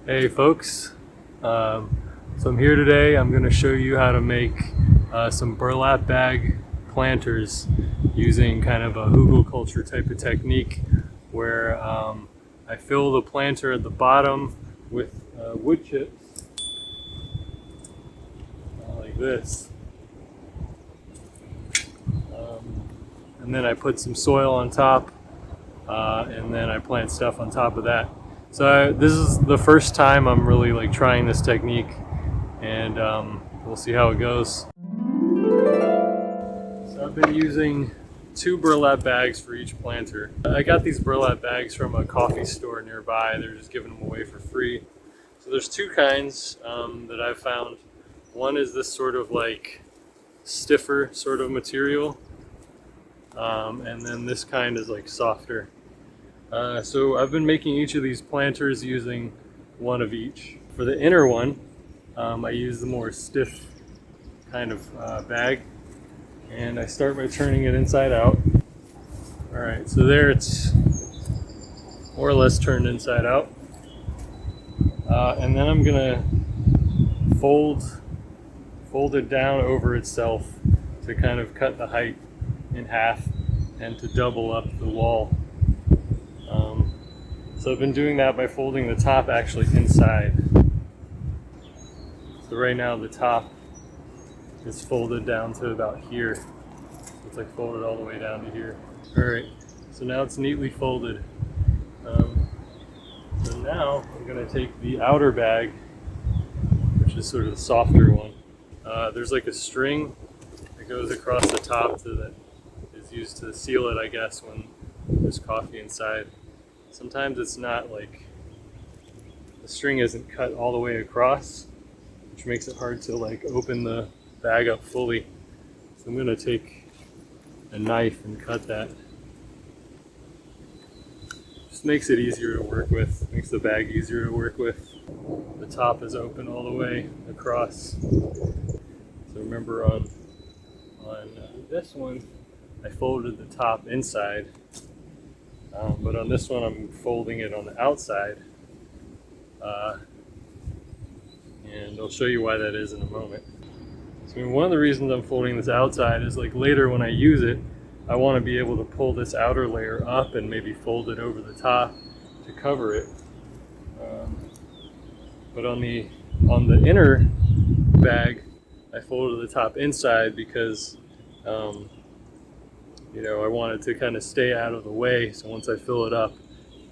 Hey folks, so I'm here today. I'm going to show you how to make some burlap bag planters using kind of a Hugelkultur type of technique where I fill the planter at the bottom with wood chips like this, and then I put some soil on top, and then I plant stuff on top of that. So this is the first time I'm really like trying this technique, and we'll see how it goes. So I've been using 2 burlap bags for each planter. I got these burlap bags from a coffee store nearby. They're just giving them away for free. So there's 2 kinds that I've found. One is this sort of like stiffer sort of material, and then this kind is like softer. So I've been making each of these planters using one of each. For the inner one, I use the more stiff kind of bag, and I start by turning it inside out. Alright, so there it's more or less turned inside out. And then I'm gonna fold it down over itself to kind of cut the height in half and to double up the wall. So I've been doing that by folding the top actually inside. So right now the top is folded down to about here. So it's like folded all the way down to here. Alright, so now it's neatly folded. So now I'm going to take the outer bag, which is sort of the softer one. There's like a string that goes across the top that is used to seal it, I guess, when there's coffee inside. Sometimes it's not like, the string isn't cut all the way across, which makes it hard to like open the bag up fully. So I'm going to take a knife and cut that. Just makes it easier to work with, makes the bag easier to work with. The top is open all the way across. So remember on this one, I folded the top inside. But on this one, I'm folding it on the outside, and I'll show you why that is in a moment. So one of the reasons I'm folding this outside is like later when I use it, I want to be able to pull this outer layer up and maybe fold it over the top to cover it. But on the inner bag, I folded the top inside because I want it to kind of stay out of the way, so once I fill it up,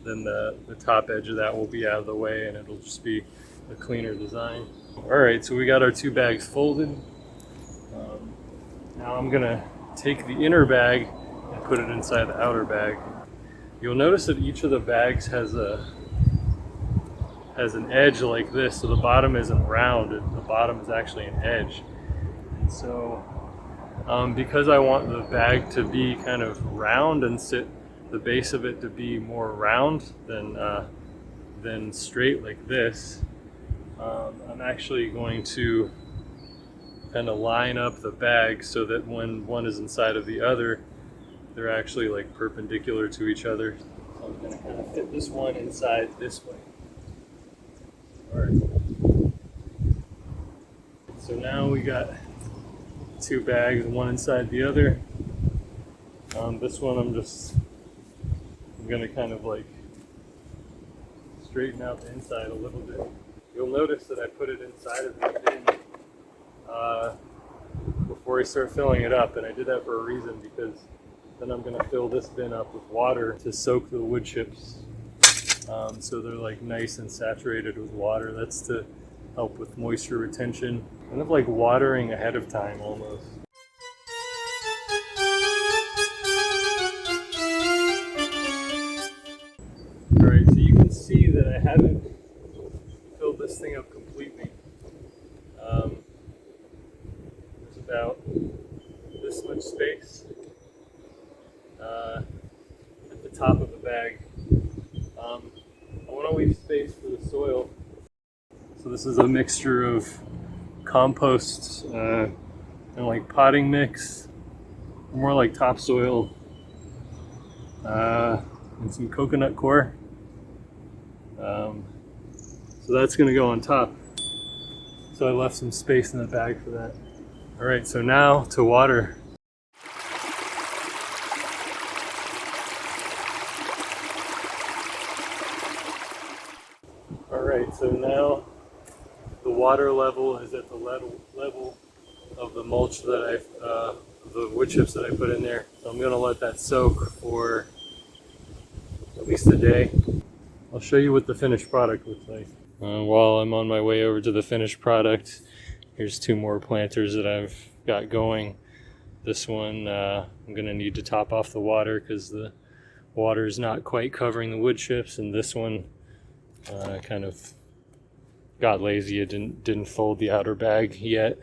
then the top edge of that will be out of the way and it'll just be a cleaner design. Alright, so we got our 2 bags folded. Now I'm going to take the inner bag and put it inside the outer bag. You'll notice that each of the bags has an edge like this, so the bottom isn't round, the bottom is actually an edge. And so because I want the bag to be kind of round and the base of it to be more round than straight like this, I'm actually going to kind of line up the bag so that when one is inside of the other, they're actually like perpendicular to each other. So I'm going to kind of fit this one inside this way. Alright. So now we got 2 bags, one inside the other. This one I'm going to kind of like straighten out the inside a little bit. You'll notice that I put it inside of the bin before I start filling it up, and I did that for a reason, because then I'm going to fill this bin up with water to soak the wood chips, so they're like nice and saturated with water. That's to help with moisture retention, kind of like watering ahead of time almost. Alright, so you can see that I haven't filled this thing up completely. There's about this much space at the top of the bag. I want to leave space for the soil. So this is a mixture of compost and like potting mix, more like topsoil, and some coconut coir. So that's going to go on top. So I left some space in the bag for that. All right, so now to water. All right, so now the water level is at the level of the mulch that the wood chips that I put in there. So I'm gonna let that soak for at least a day. I'll show you what the finished product looks like. While I'm on my way over to the finished product, here's 2 more planters that I've got going. This one I'm gonna need to top off the water because the water is not quite covering the wood chips, and this one kind of got lazy. It didn't fold the outer bag yet.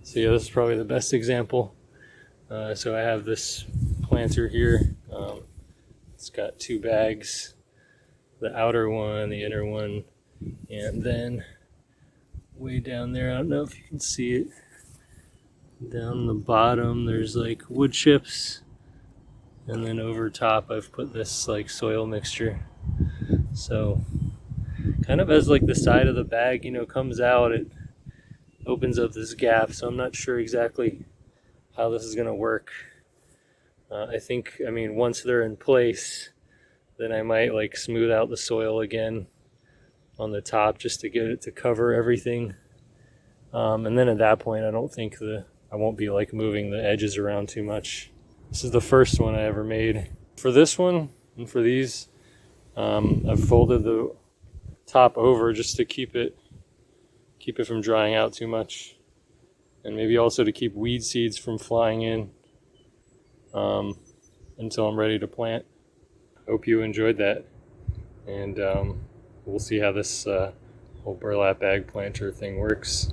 So yeah, this is probably the best example. So I have this planter here. It's got 2 bags, the outer one, the inner one, and then way down there, I don't know if you can see it, down the bottom there's like wood chips, and then over top I've put this like soil mixture. So kind of as like the side of the bag, comes out, it opens up this gap. So I'm not sure exactly how this is going to work. I think, once they're in place, then I might like smooth out the soil again on the top just to get it to cover everything. And then at that point, I don't think I won't be like moving the edges around too much. This is the first one I ever made. For this one and for these, I've folded the top over just to keep it from drying out too much, and maybe also to keep weed seeds from flying in until I'm ready to plant. Hope you enjoyed that, and we'll see how this whole burlap bag planter thing works.